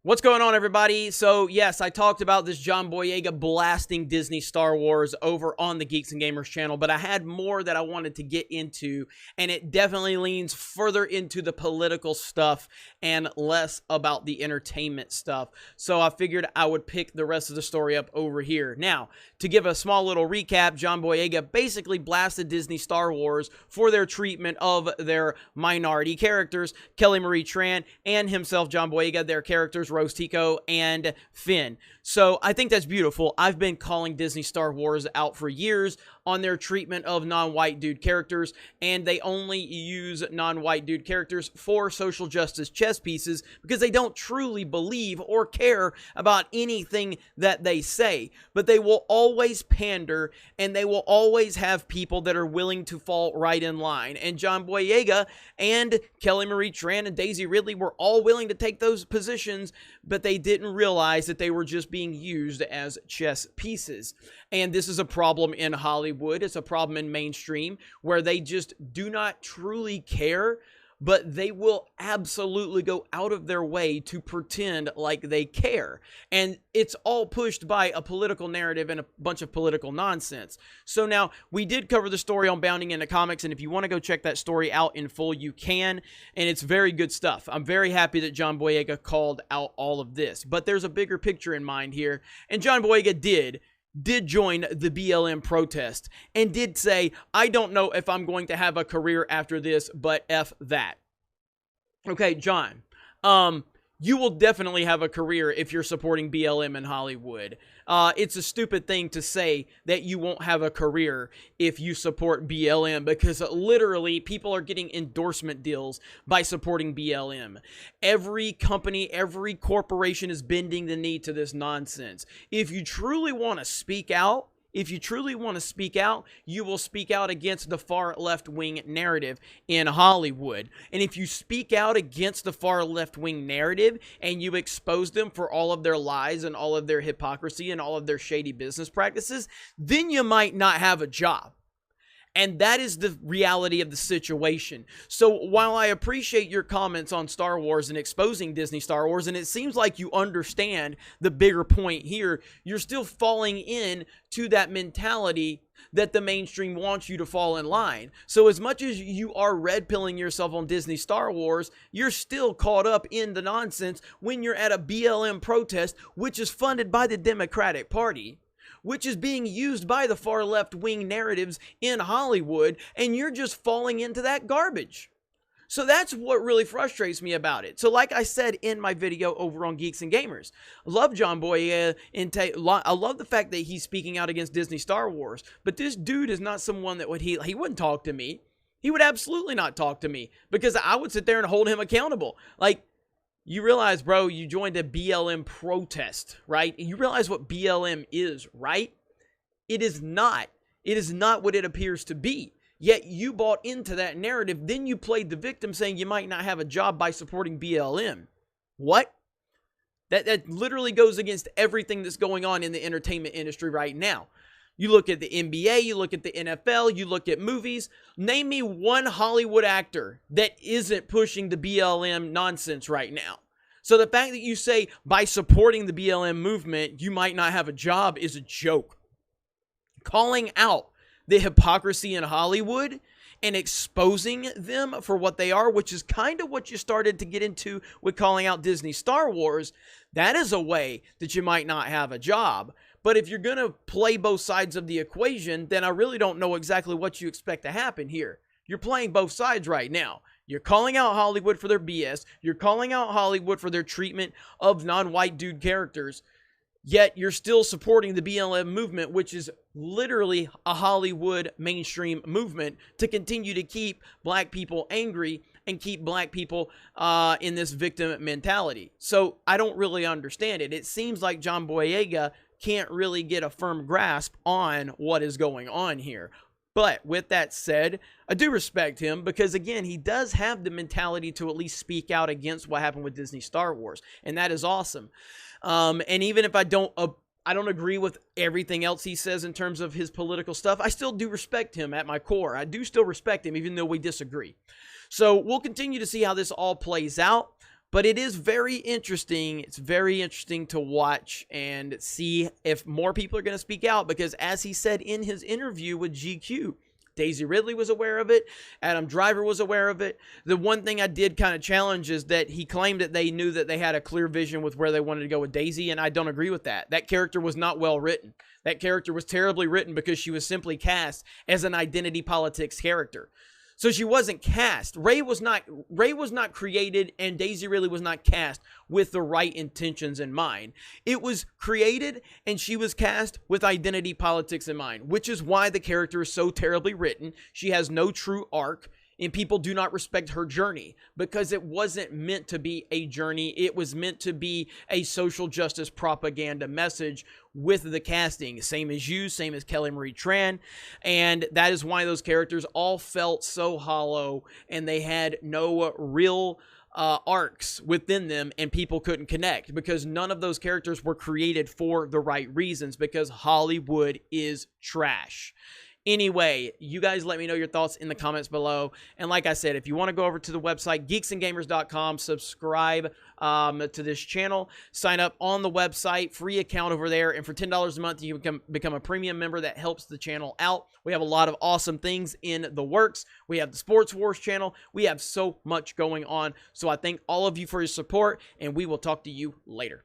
What's going on, everybody? So, yes, I talked about this John Boyega blasting Disney Star Wars over on the Geeks and Gamers channel, but I had more that I wanted to get into, and it definitely leans further into the political stuff and less about the entertainment stuff. So I figured I would pick the rest of the story up over here. Now, to give a small little recap, John Boyega basically blasted Disney Star Wars for their treatment of their minority characters, Kelly Marie Tran and himself, John Boyega, their characters, Rose Tico and Finn. So I think that's beautiful. I've been calling Disney Star Wars out for years on their treatment of non-white dude characters, and they only use non-white dude characters for social justice chess pieces because they don't truly believe or care about anything that they say. But they will always pander, and they will always have people that are willing to fall right in line. And John Boyega and Kelly Marie Tran and Daisy Ridley were all willing to take those positions, but they didn't realize that they were just being used as chess pieces. And this is a problem in Hollywood. It's a problem in mainstream where they just do not truly care, but they will absolutely go out of their way to pretend like they care. And it's all pushed by a political narrative and a bunch of political nonsense. So now, we did cover the story on Bounding into Comics, and if you want to go check that story out in full, you can, and it's very good stuff. I'm very happy that John Boyega called out all of this, but there's a bigger picture in mind here, and John Boyega did join the BLM protest and did say, I don't know if I'm going to have a career after this, but F that. Okay, John, you will definitely have a career if you're supporting BLM in Hollywood. It's a stupid thing to say that you won't have a career if you support BLM, because literally people are getting endorsement deals by supporting BLM. Every company, every corporation is bending the knee to this nonsense. If you truly want to speak out, you will speak out against the far left-wing narrative in Hollywood. And if you speak out against the far left-wing narrative and you expose them for all of their lies and all of their hypocrisy and all of their shady business practices, then you might not have a job. And that is the reality of the situation. So while I appreciate your comments on Star Wars and exposing Disney Star Wars, and it seems like you understand the bigger point here, you're still falling in to that mentality that the mainstream wants you to fall in line. So as much as you are red-pilling yourself on Disney Star Wars, you're still caught up in the nonsense when you're at a BLM protest, which is funded by the Democratic Party, which is being used by the far left-wing narratives in Hollywood, and you're just falling into that garbage. So that's what really frustrates me about it. So like I said in my video over on Geeks and Gamers, I love John Boyega, I love the fact that he's speaking out against Disney Star Wars, but this dude is not someone that he wouldn't talk to me. He would absolutely not talk to me, because I would sit there and hold him accountable. Like, you realize, bro, you joined a BLM protest, right? You realize what BLM is, right? It is not. It is not what it appears to be. Yet you bought into that narrative. Then you played the victim, saying you might not have a job by supporting BLM. What? That literally goes against everything that's going on in the entertainment industry right now. You look at the NBA, you look at the NFL, you look at movies. Name me one Hollywood actor that isn't pushing the BLM nonsense right now. So the fact that you say by supporting the BLM movement, you might not have a job is a joke. Calling out the hypocrisy in Hollywood and exposing them for what they are, which is kind of what you started to get into with calling out Disney Star Wars, that is a way that you might not have a job. But if you're going to play both sides of the equation, then I really don't know exactly what you expect to happen here. You're playing both sides right now. You're calling out Hollywood for their BS. You're calling out Hollywood for their treatment of non-white dude characters. Yet you're still supporting the BLM movement, which is literally a Hollywood mainstream movement to continue to keep black people angry and keep black people in this victim mentality. So I don't really understand it. It seems like John Boyega can't really get a firm grasp on what is going on here. But with that said, I do respect him because, again, he does have the mentality to at least speak out against what happened with Disney Star Wars, and that is awesome. And even if I don't agree with everything else he says in terms of his political stuff, I still do respect him at my core. I do still respect him even though we disagree. So we'll continue to see how this all plays out. But it is very interesting. It's very interesting to watch and see if more people are going to speak out, because as he said in his interview with GQ, Daisy Ridley was aware of it. Adam Driver was aware of it. The one thing I did kind of challenge is that he claimed that they knew that they had a clear vision with where they wanted to go with Daisy, and I don't agree with that. That character was not well written. That character was terribly written because she was simply cast as an identity politics character. So she wasn't cast. Rey was not created, and Daisy Ridley was not cast with the right intentions in mind. It was created and she was cast with identity politics in mind, which is why the character is so terribly written. She has no true arc, and people do not respect her journey because it wasn't meant to be a journey. It was meant to be a social justice propaganda message with the casting. Same as you, same as Kelly Marie Tran. And that is why those characters all felt so hollow, and they had no real arcs within them, and people couldn't connect because none of those characters were created for the right reasons, because Hollywood is trash. Anyway, you guys let me know your thoughts in the comments below. And like I said, if you want to go over to the website, geeksandgamers.com, subscribe to this channel, sign up on the website, free account over there. And for $10 a month, you can become a premium member. That helps the channel out. We have a lot of awesome things in the works. We have the Sports Wars channel. We have so much going on. So I thank all of you for your support, and we will talk to you later.